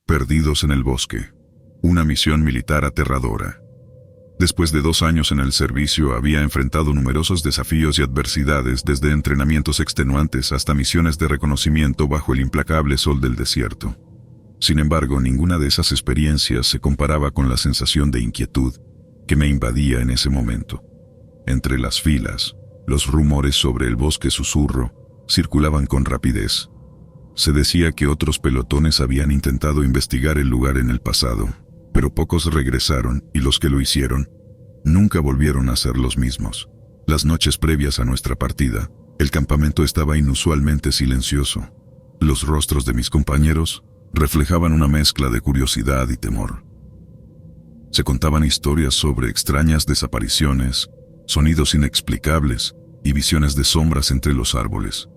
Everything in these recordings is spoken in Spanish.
Perdidos en el bosque. Una misión militar aterradora. Después de 2 años en el servicio había enfrentado numerosos desafíos y adversidades, desde entrenamientos extenuantes hasta misiones de reconocimiento bajo el implacable sol del desierto. Sin embargo, ninguna de esas experiencias se comparaba con la sensación de inquietud que me invadía en ese momento. Entre las filas, los rumores sobre el bosque susurro circulaban con rapidez. Se decía que otros pelotones habían intentado investigar el lugar en el pasado, pero pocos regresaron, y los que lo hicieron nunca volvieron a ser los mismos. Las noches previas a nuestra partida, el campamento estaba inusualmente silencioso. Los rostros de mis compañeros reflejaban una mezcla de curiosidad y temor. Se contaban historias sobre extrañas desapariciones, sonidos inexplicables y visiones de sombras entre los árboles.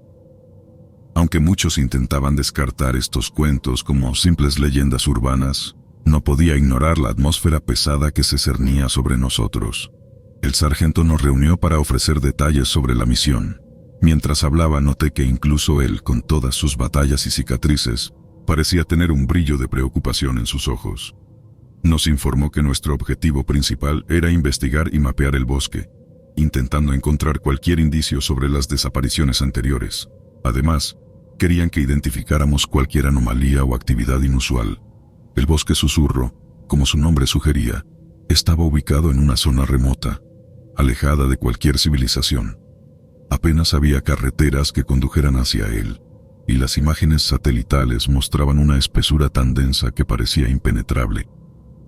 Aunque muchos intentaban descartar estos cuentos como simples leyendas urbanas, no podía ignorar la atmósfera pesada que se cernía sobre nosotros. El sargento nos reunió para ofrecer detalles sobre la misión. Mientras hablaba, noté que incluso él, con todas sus batallas y cicatrices, parecía tener un brillo de preocupación en sus ojos. Nos informó que nuestro objetivo principal era investigar y mapear el bosque, intentando encontrar cualquier indicio sobre las desapariciones anteriores. Además, querían que identificáramos cualquier anomalía o actividad inusual. El bosque susurro, como su nombre sugería, estaba ubicado en una zona remota, alejada de cualquier civilización. Apenas había carreteras que condujeran hacia él, y las imágenes satelitales mostraban una espesura tan densa que parecía impenetrable.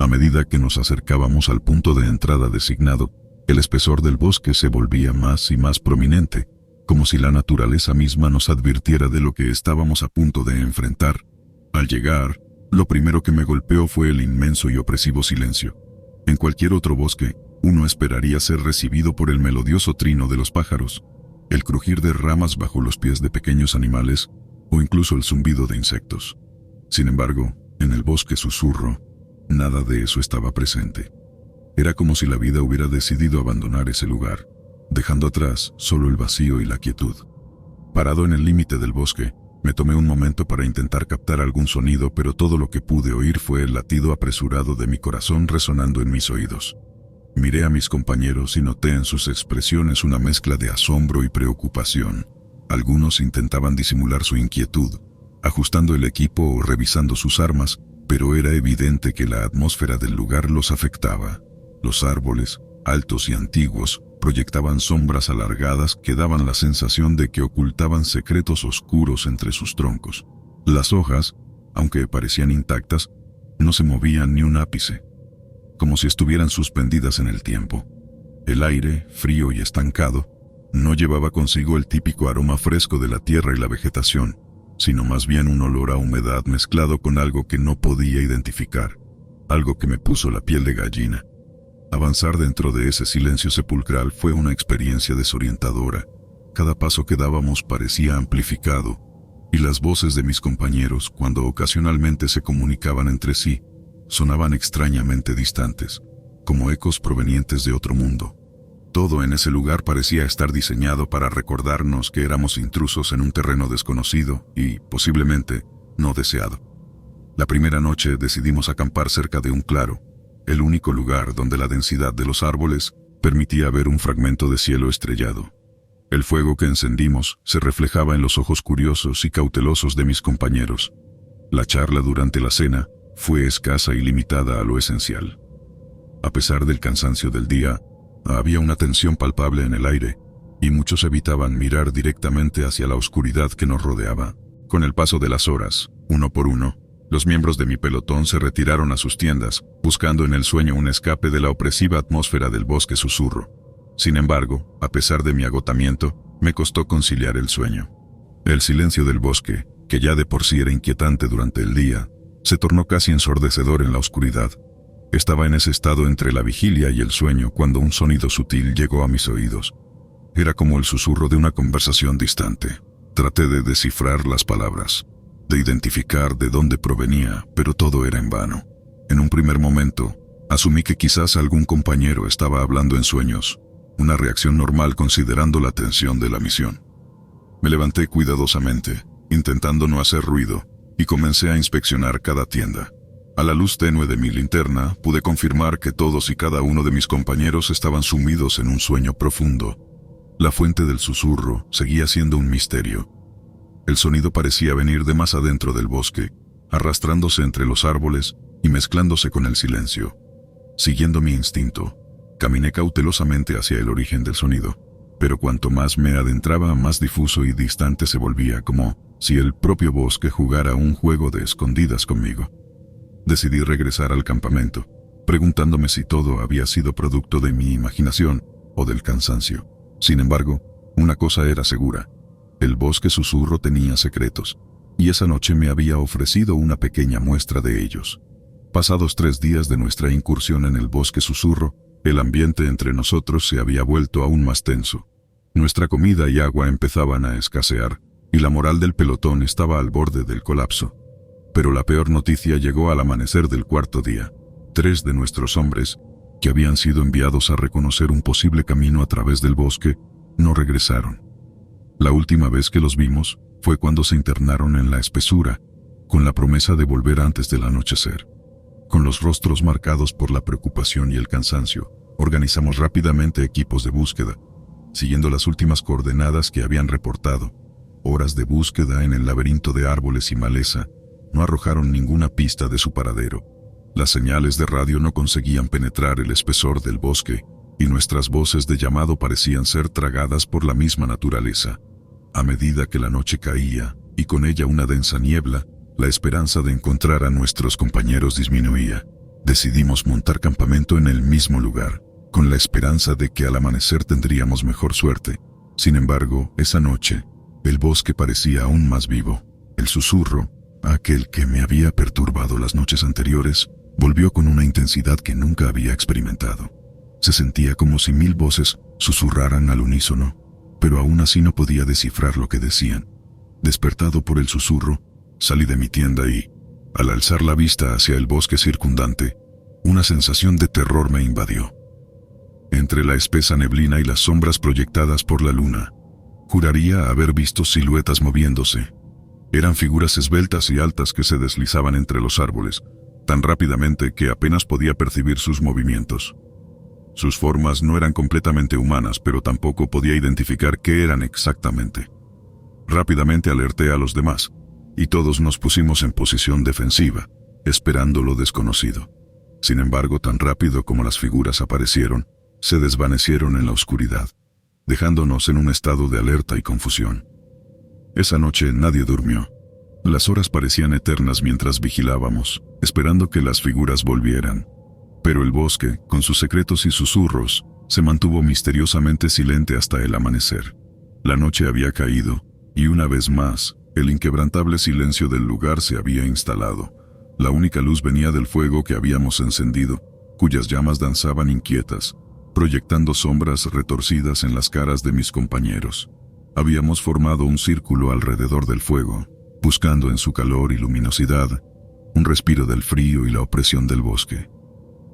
A medida que nos acercábamos al punto de entrada designado, el espesor del bosque se volvía más y más prominente, como si la naturaleza misma nos advirtiera de lo que estábamos a punto de enfrentar. Al llegar, lo primero que me golpeó fue el inmenso y opresivo silencio. En cualquier otro bosque, uno esperaría ser recibido por el melodioso trino de los pájaros, el crujir de ramas bajo los pies de pequeños animales, o incluso el zumbido de insectos. Sin embargo, en el bosque susurro, nada de eso estaba presente. Era como si la vida hubiera decidido abandonar ese lugar, dejando atrás solo el vacío y la quietud. Parado en el límite del bosque, me tomé un momento para intentar captar algún sonido, pero todo lo que pude oír fue el latido apresurado de mi corazón resonando en mis oídos. Miré a mis compañeros y noté en sus expresiones una mezcla de asombro y preocupación. Algunos intentaban disimular su inquietud, ajustando el equipo o revisando sus armas, pero era evidente que la atmósfera del lugar los afectaba. Los árboles, altos y antiguos, proyectaban sombras alargadas que daban la sensación de que ocultaban secretos oscuros entre sus troncos. Las hojas, aunque parecían intactas, no se movían ni un ápice, como si estuvieran suspendidas en el tiempo. El aire, frío y estancado, no llevaba consigo el típico aroma fresco de la tierra y la vegetación, sino más bien un olor a humedad mezclado con algo que no podía identificar, algo que me puso la piel de gallina. Avanzar dentro de ese silencio sepulcral fue una experiencia desorientadora. Cada paso que dábamos parecía amplificado, y las voces de mis compañeros, cuando ocasionalmente se comunicaban entre sí, sonaban extrañamente distantes, como ecos provenientes de otro mundo. Todo en ese lugar parecía estar diseñado para recordarnos que éramos intrusos en un terreno desconocido y, posiblemente, no deseado. La primera noche decidimos acampar cerca de un claro, el único lugar donde la densidad de los árboles permitía ver un fragmento de cielo estrellado. El fuego que encendimos se reflejaba en los ojos curiosos y cautelosos de mis compañeros. La charla durante la cena fue escasa y limitada a lo esencial. A pesar del cansancio del día, había una tensión palpable en el aire, y muchos evitaban mirar directamente hacia la oscuridad que nos rodeaba. Con el paso de las horas, uno por uno, los miembros de mi pelotón se retiraron a sus tiendas, buscando en el sueño un escape de la opresiva atmósfera del bosque susurro. Sin embargo, a pesar de mi agotamiento, me costó conciliar el sueño. El silencio del bosque, que ya de por sí era inquietante durante el día, se tornó casi ensordecedor en la oscuridad. Estaba en ese estado entre la vigilia y el sueño cuando un sonido sutil llegó a mis oídos. Era como el susurro de una conversación distante. Traté de descifrar las palabras, de identificar de dónde provenía, pero todo era en vano. En un primer momento, asumí que quizás algún compañero estaba hablando en sueños, una reacción normal considerando la tensión de la misión. Me levanté cuidadosamente, intentando no hacer ruido, y comencé a inspeccionar cada tienda. A la luz tenue de mi linterna, pude confirmar que todos y cada uno de mis compañeros estaban sumidos en un sueño profundo. La fuente del susurro seguía siendo un misterio. El sonido parecía venir de más adentro del bosque, arrastrándose entre los árboles y mezclándose con el silencio. Siguiendo mi instinto, caminé cautelosamente hacia el origen del sonido, pero cuanto más me adentraba, más difuso y distante se volvía, como si el propio bosque jugara un juego de escondidas conmigo. Decidí regresar al campamento, preguntándome si todo había sido producto de mi imaginación o del cansancio. Sin embargo, una cosa era segura: el bosque susurro tenía secretos, y esa noche me había ofrecido una pequeña muestra de ellos. Pasados 3 días de nuestra incursión en el bosque susurro, el ambiente entre nosotros se había vuelto aún más tenso. Nuestra comida y agua empezaban a escasear, y la moral del pelotón estaba al borde del colapso. Pero la peor noticia llegó al amanecer del 4.º día. 3 de nuestros hombres, que habían sido enviados a reconocer un posible camino a través del bosque, no regresaron. La última vez que los vimos fue cuando se internaron en la espesura, con la promesa de volver antes del anochecer. Con los rostros marcados por la preocupación y el cansancio, organizamos rápidamente equipos de búsqueda, siguiendo las últimas coordenadas que habían reportado. Horas de búsqueda en el laberinto de árboles y maleza no arrojaron ninguna pista de su paradero. Las señales de radio no conseguían penetrar el espesor del bosque, y nuestras voces de llamado parecían ser tragadas por la misma naturaleza. A medida que la noche caía, y con ella una densa niebla, la esperanza de encontrar a nuestros compañeros disminuía. Decidimos montar campamento en el mismo lugar, con la esperanza de que al amanecer tendríamos mejor suerte. Sin embargo, esa noche, el bosque parecía aún más vivo. El susurro, aquel que me había perturbado las noches anteriores, volvió con una intensidad que nunca había experimentado. Se sentía como si 1000 voces susurraran al unísono, pero aún así no podía descifrar lo que decían. Despertado por el susurro, salí de mi tienda y, al alzar la vista hacia el bosque circundante, una sensación de terror me invadió. Entre la espesa neblina y las sombras proyectadas por la luna, juraría haber visto siluetas moviéndose. Eran figuras esbeltas y altas que se deslizaban entre los árboles, tan rápidamente que apenas podía percibir sus movimientos. Sus formas no eran completamente humanas, pero tampoco podía identificar qué eran exactamente. Rápidamente alerté a los demás, y todos nos pusimos en posición defensiva, esperando lo desconocido. Sin embargo, tan rápido como las figuras aparecieron, se desvanecieron en la oscuridad, dejándonos en un estado de alerta y confusión. Esa noche nadie durmió. Las horas parecían eternas mientras vigilábamos, esperando que las figuras volvieran. Pero el bosque, con sus secretos y susurros, se mantuvo misteriosamente silente hasta el amanecer. La noche había caído, y una vez más, el inquebrantable silencio del lugar se había instalado. La única luz venía del fuego que habíamos encendido, cuyas llamas danzaban inquietas, proyectando sombras retorcidas en las caras de mis compañeros. Habíamos formado un círculo alrededor del fuego, buscando en su calor y luminosidad un respiro del frío y la opresión del bosque.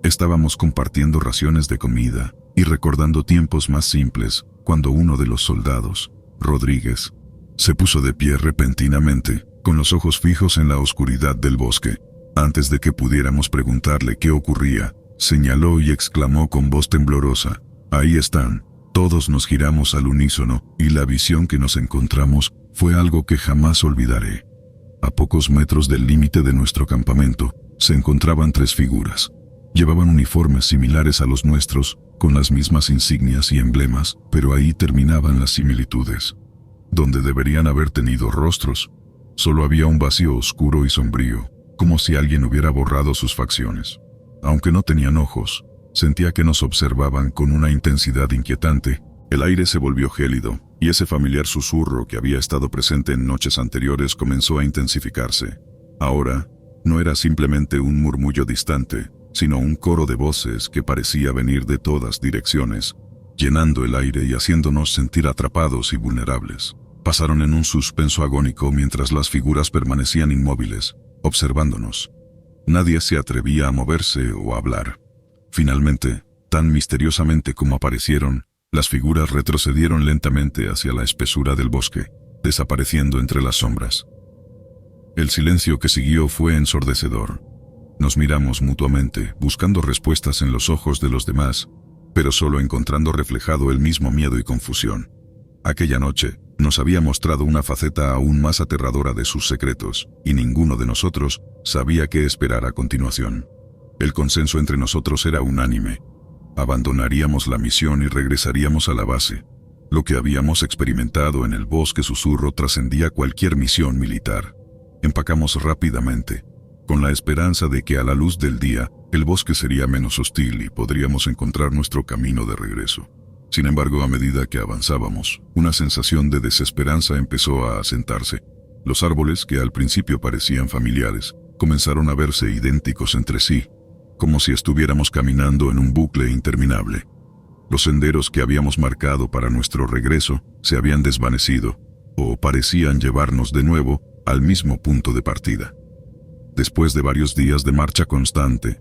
Estábamos compartiendo raciones de comida y recordando tiempos más simples, cuando uno de los soldados, Rodríguez, se puso de pie repentinamente, con los ojos fijos en la oscuridad del bosque. Antes de que pudiéramos preguntarle qué ocurría, señaló y exclamó con voz temblorosa: «Ahí están». Todos nos giramos al unísono, y la visión que nos encontramos fue algo que jamás olvidaré. A pocos metros del límite de nuestro campamento, se encontraban 3 figuras. Llevaban uniformes similares a los nuestros, con las mismas insignias y emblemas, pero ahí terminaban las similitudes. Donde deberían haber tenido rostros, solo había un vacío oscuro y sombrío, como si alguien hubiera borrado sus facciones. Aunque no tenían ojos, sentía que nos observaban con una intensidad inquietante. El aire se volvió gélido, y ese familiar susurro que había estado presente en noches anteriores comenzó a intensificarse. Ahora, no era simplemente un murmullo distante, sino un coro de voces que parecía venir de todas direcciones, llenando el aire y haciéndonos sentir atrapados y vulnerables. Pasaron en un suspenso agónico mientras las figuras permanecían inmóviles, observándonos. Nadie se atrevía a moverse o a hablar. Finalmente, tan misteriosamente como aparecieron, las figuras retrocedieron lentamente hacia la espesura del bosque, desapareciendo entre las sombras. El silencio que siguió fue ensordecedor. Nos miramos mutuamente, buscando respuestas en los ojos de los demás, pero solo encontrando reflejado el mismo miedo y confusión. Aquella noche nos había mostrado una faceta aún más aterradora de sus secretos, y ninguno de nosotros sabía qué esperar a continuación. El consenso entre nosotros era unánime. Abandonaríamos la misión y regresaríamos a la base. Lo que habíamos experimentado en el bosque susurro trascendía cualquier misión militar. Empacamos rápidamente, con la esperanza de que a la luz del día el bosque sería menos hostil y podríamos encontrar nuestro camino de regreso. Sin embargo, a medida que avanzábamos, una sensación de desesperanza empezó a asentarse. Los árboles, que al principio parecían familiares, comenzaron a verse idénticos entre sí, como si estuviéramos caminando en un bucle interminable. Los senderos que habíamos marcado para nuestro regreso se habían desvanecido, o parecían llevarnos de nuevo al mismo punto de partida. Después de varios días de marcha constante,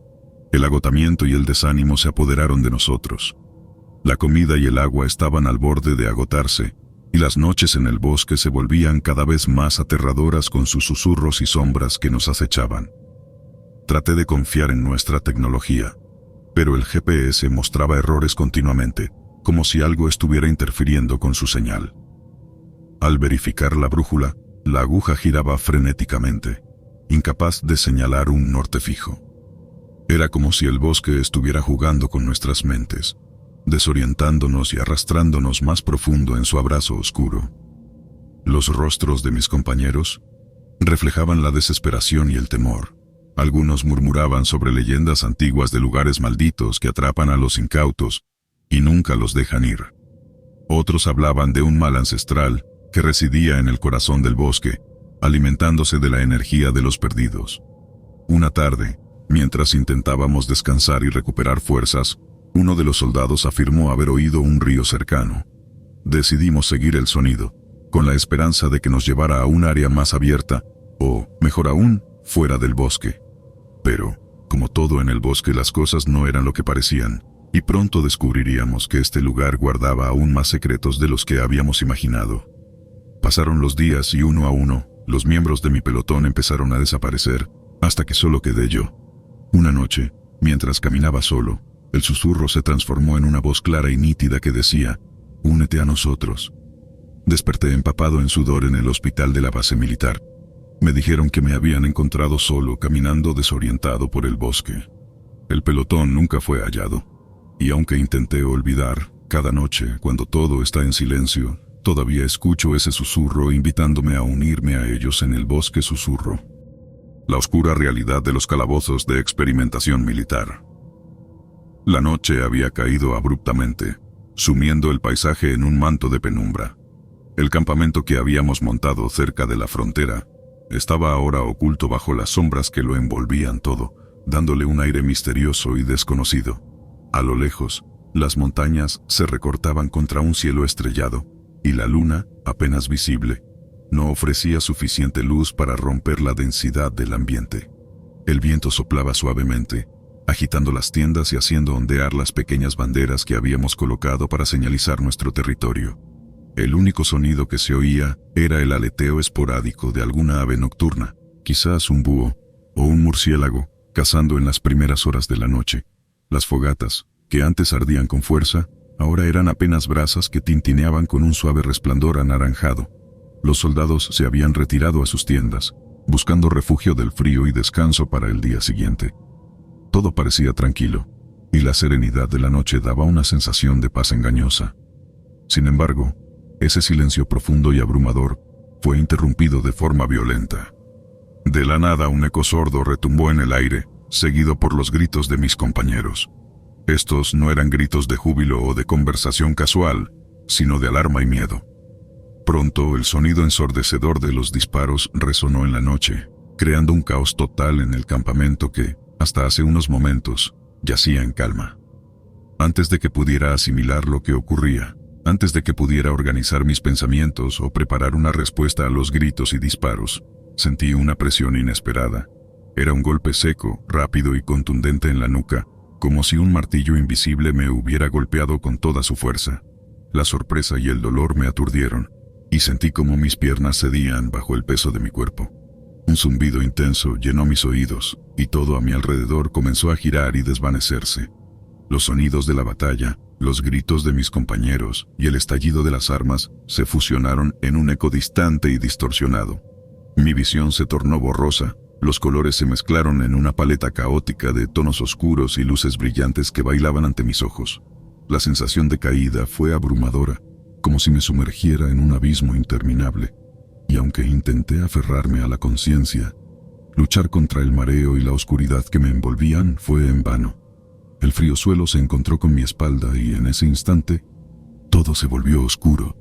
el agotamiento y el desánimo se apoderaron de nosotros. La comida y el agua estaban al borde de agotarse, y las noches en el bosque se volvían cada vez más aterradoras con sus susurros y sombras que nos acechaban. Traté de confiar en nuestra tecnología, pero el GPS mostraba errores continuamente, como si algo estuviera interfiriendo con su señal. Al verificar la brújula, la aguja giraba frenéticamente, incapaz de señalar un norte fijo. Era como si el bosque estuviera jugando con nuestras mentes, desorientándonos y arrastrándonos más profundo en su abrazo oscuro. Los rostros de mis compañeros reflejaban la desesperación y el temor. Algunos murmuraban sobre leyendas antiguas de lugares malditos que atrapan a los incautos y nunca los dejan ir. Otros hablaban de un mal ancestral que residía en el corazón del bosque, alimentándose de la energía de los perdidos. Una tarde, mientras intentábamos descansar y recuperar fuerzas, uno de los soldados afirmó haber oído un río cercano. Decidimos seguir el sonido, con la esperanza de que nos llevara a un área más abierta, o, mejor aún, fuera del bosque. Pero, como todo en el bosque, las cosas no eran lo que parecían, y pronto descubriríamos que este lugar guardaba aún más secretos de los que habíamos imaginado. Pasaron los días y uno a uno, los miembros de mi pelotón empezaron a desaparecer, hasta que solo quedé yo. Una noche, mientras caminaba solo, el susurro se transformó en una voz clara y nítida que decía: «Únete a nosotros». Desperté empapado en sudor en el hospital de la base militar. Me dijeron que me habían encontrado solo, caminando desorientado por el bosque. El pelotón nunca fue hallado, y aunque intenté olvidar, cada noche, cuando todo está en silencio, todavía escucho ese susurro invitándome a unirme a ellos en el bosque susurro. La oscura realidad de los calabozos de experimentación militar. La noche había caído abruptamente, sumiendo el paisaje en un manto de penumbra. El campamento que habíamos montado cerca de la frontera estaba ahora oculto bajo las sombras que lo envolvían todo, dándole un aire misterioso y desconocido. A lo lejos, las montañas se recortaban contra un cielo estrellado, y la luna, apenas visible, no ofrecía suficiente luz para romper la densidad del ambiente. El viento soplaba suavemente, agitando las tiendas y haciendo ondear las pequeñas banderas que habíamos colocado para señalizar nuestro territorio. El único sonido que se oía era el aleteo esporádico de alguna ave nocturna, quizás un búho o un murciélago, cazando en las primeras horas de la noche. Las fogatas, que antes ardían con fuerza, ahora eran apenas brasas que tintineaban con un suave resplandor anaranjado. Los soldados se habían retirado a sus tiendas, buscando refugio del frío y descanso para el día siguiente. Todo parecía tranquilo, y la serenidad de la noche daba una sensación de paz engañosa. Sin embargo, ese silencio profundo y abrumador fue interrumpido de forma violenta. De la nada, un eco sordo retumbó en el aire, seguido por los gritos de mis compañeros. Estos no eran gritos de júbilo o de conversación casual, sino de alarma y miedo. Pronto, el sonido ensordecedor de los disparos resonó en la noche, creando un caos total en el campamento que, hasta hace unos momentos, yacía en calma. Antes de que pudiera asimilar lo que ocurría, antes de que pudiera organizar mis pensamientos o preparar una respuesta a los gritos y disparos, sentí una presión inesperada. Era un golpe seco, rápido y contundente en la nuca, como si un martillo invisible me hubiera golpeado con toda su fuerza. La sorpresa y el dolor me aturdieron, y sentí como mis piernas cedían bajo el peso de mi cuerpo. Un zumbido intenso llenó mis oídos, y todo a mi alrededor comenzó a girar y desvanecerse. Los sonidos de la batalla, los gritos de mis compañeros y el estallido de las armas se fusionaron en un eco distante y distorsionado. Mi visión se tornó borrosa, los colores se mezclaron en una paleta caótica de tonos oscuros y luces brillantes que bailaban ante mis ojos. La sensación de caída fue abrumadora, como si me sumergiera en un abismo interminable. Y aunque intenté aferrarme a la conciencia, luchar contra el mareo y la oscuridad que me envolvían fue en vano. El frío suelo se encontró con mi espalda y en ese instante, todo se volvió oscuro.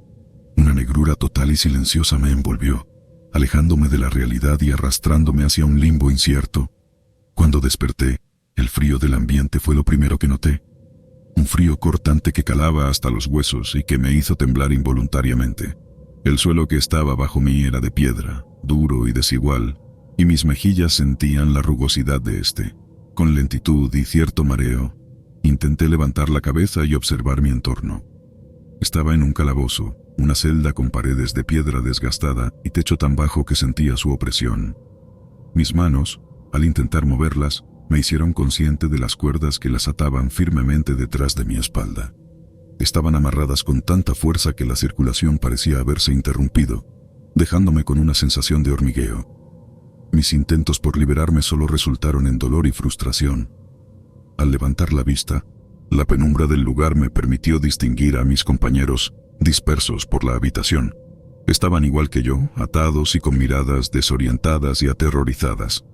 Una negrura total y silenciosa me envolvió, alejándome de la realidad y arrastrándome hacia un limbo incierto. Cuando desperté, el frío del ambiente fue lo primero que noté. Un frío cortante que calaba hasta los huesos y que me hizo temblar involuntariamente. El suelo que estaba bajo mí era de piedra, duro y desigual, y mis mejillas sentían la rugosidad de este. Con lentitud y cierto mareo, intenté levantar la cabeza y observar mi entorno. Estaba en un calabozo, una celda con paredes de piedra desgastada y techo tan bajo que sentía su opresión. Mis manos, al intentar moverlas, me hicieron consciente de las cuerdas que las ataban firmemente detrás de mi espalda. Estaban amarradas con tanta fuerza que la circulación parecía haberse interrumpido, dejándome con una sensación de hormigueo. Mis intentos por liberarme solo resultaron en dolor y frustración. Al levantar la vista, la penumbra del lugar me permitió distinguir a mis compañeros, dispersos por la habitación. Estaban igual que yo, atados y con miradas desorientadas y aterrorizadas.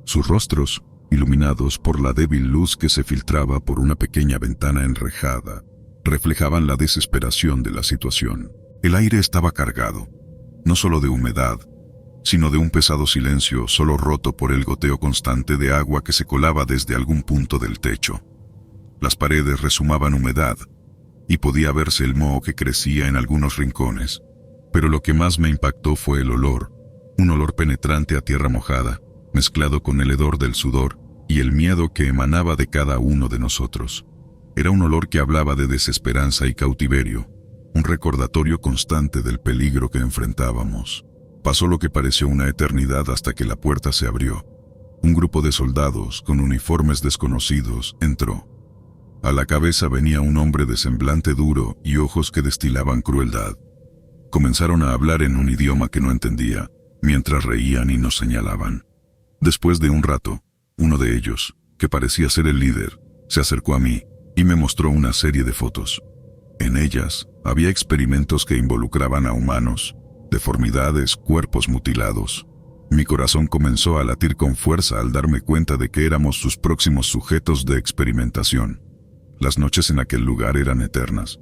Sus rostros, iluminados por la débil luz que se filtraba por una pequeña ventana enrejada, reflejaban la desesperación de la situación. El aire estaba cargado, no solo de humedad, sino de un pesado silencio solo roto por el goteo constante de agua que se colaba desde algún punto del techo. Las paredes rezumaban humedad, y podía verse el moho que crecía en algunos rincones, pero lo que más me impactó fue el olor, un olor penetrante a tierra mojada, mezclado con el hedor del sudor y el miedo que emanaba de cada uno de nosotros. Era un olor que hablaba de desesperanza y cautiverio, un recordatorio constante del peligro que enfrentábamos. Pasó lo que pareció una eternidad hasta que la puerta se abrió. Un grupo de soldados con uniformes desconocidos entró. A la cabeza venía un hombre de semblante duro y ojos que destilaban crueldad. Comenzaron a hablar en un idioma que no entendía, mientras reían y nos señalaban. Después de un rato, uno de ellos, que parecía ser el líder, se acercó a mí y me mostró una serie de fotos. En ellas había experimentos que involucraban a humanos, deformidades, cuerpos mutilados. Mi corazón comenzó a latir con fuerza al darme cuenta de que éramos sus próximos sujetos de experimentación. Las noches en aquel lugar eran eternas.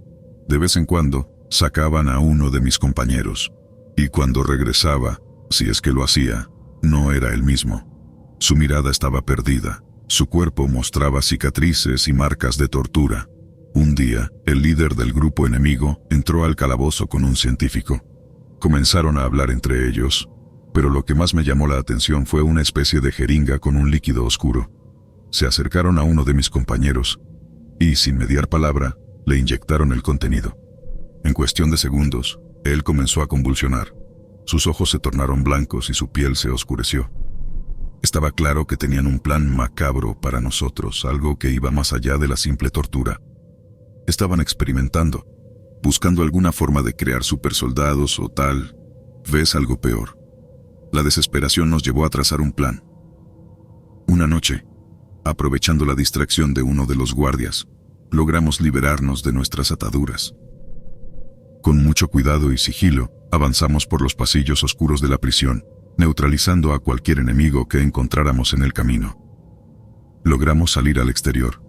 De vez en cuando, sacaban a uno de mis compañeros, y cuando regresaba, si es que lo hacía, no era el mismo. Su mirada estaba perdida, su cuerpo mostraba cicatrices y marcas de tortura. Un día, el líder del grupo enemigo entró al calabozo con un científico. Comenzaron a hablar entre ellos, pero lo que más me llamó la atención fue una especie de jeringa con un líquido oscuro. Se acercaron a uno de mis compañeros, y sin mediar palabra, le inyectaron el contenido. En cuestión de segundos, él comenzó a convulsionar. Sus ojos se tornaron blancos y su piel se oscureció. Estaba claro que tenían un plan macabro para nosotros, algo que iba más allá de la simple tortura. Estaban experimentando, buscando alguna forma de crear supersoldados o tal vez algo peor. La desesperación nos llevó a trazar un plan. Una noche, aprovechando la distracción de uno de los guardias, logramos liberarnos de nuestras ataduras. Con mucho cuidado y sigilo, avanzamos por los pasillos oscuros de la prisión, neutralizando a cualquier enemigo que encontráramos en el camino. Logramos salir al exterior.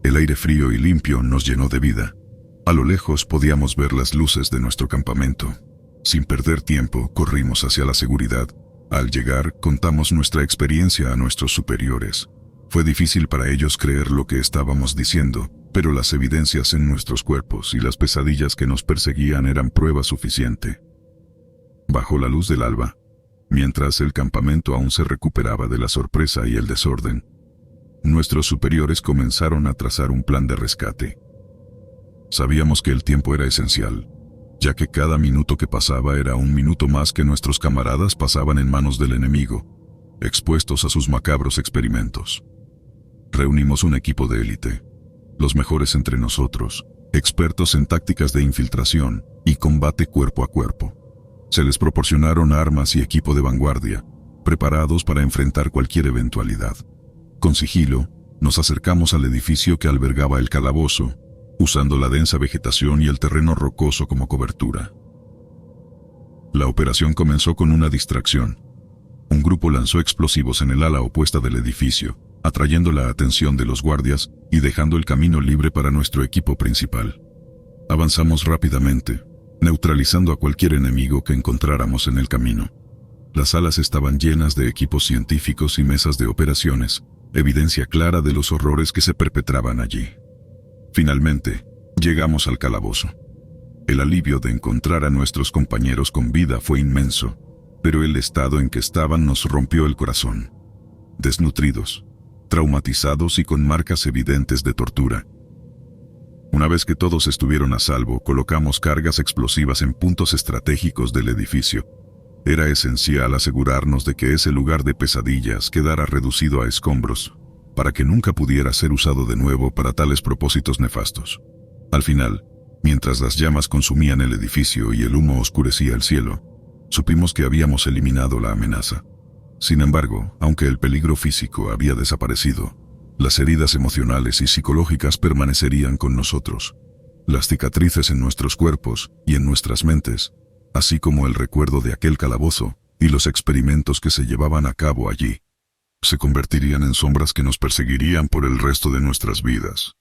El aire frío y limpio nos llenó de vida. A lo lejos podíamos ver las luces de nuestro campamento. Sin perder tiempo, corrimos hacia la seguridad. Al llegar, contamos nuestra experiencia a nuestros superiores. Fue difícil para ellos creer lo que estábamos diciendo, pero las evidencias en nuestros cuerpos y las pesadillas que nos perseguían eran prueba suficiente. Bajo la luz del alba, mientras el campamento aún se recuperaba de la sorpresa y el desorden, nuestros superiores comenzaron a trazar un plan de rescate. Sabíamos que el tiempo era esencial, ya que cada minuto que pasaba era un minuto más que nuestros camaradas pasaban en manos del enemigo, expuestos a sus macabros experimentos. Reunimos un equipo de élite, los mejores entre nosotros, expertos en tácticas de infiltración y combate cuerpo a cuerpo. Se les proporcionaron armas y equipo de vanguardia, preparados para enfrentar cualquier eventualidad. Con sigilo, nos acercamos al edificio que albergaba el calabozo, usando la densa vegetación y el terreno rocoso como cobertura. La operación comenzó con una distracción. Un grupo lanzó explosivos en el ala opuesta del edificio, atrayendo la atención de los guardias y dejando el camino libre para nuestro equipo principal. Avanzamos rápidamente, neutralizando a cualquier enemigo que encontráramos en el camino. Las salas estaban llenas de equipos científicos y mesas de operaciones, evidencia clara de los horrores que se perpetraban allí. Finalmente, llegamos al calabozo. El alivio de encontrar a nuestros compañeros con vida fue inmenso, pero el estado en que estaban nos rompió el corazón. Desnutridos, traumatizados y con marcas evidentes de tortura. Una vez que todos estuvieron a salvo, colocamos cargas explosivas en puntos estratégicos del edificio. Era esencial asegurarnos de que ese lugar de pesadillas quedara reducido a escombros, para que nunca pudiera ser usado de nuevo para tales propósitos nefastos. Al final, mientras las llamas consumían el edificio y el humo oscurecía el cielo, supimos que habíamos eliminado la amenaza. Sin embargo, aunque el peligro físico había desaparecido, las heridas emocionales y psicológicas permanecerían con nosotros. Las cicatrices en nuestros cuerpos y en nuestras mentes, así como el recuerdo de aquel calabozo y los experimentos que se llevaban a cabo allí, se convertirían en sombras que nos perseguirían por el resto de nuestras vidas.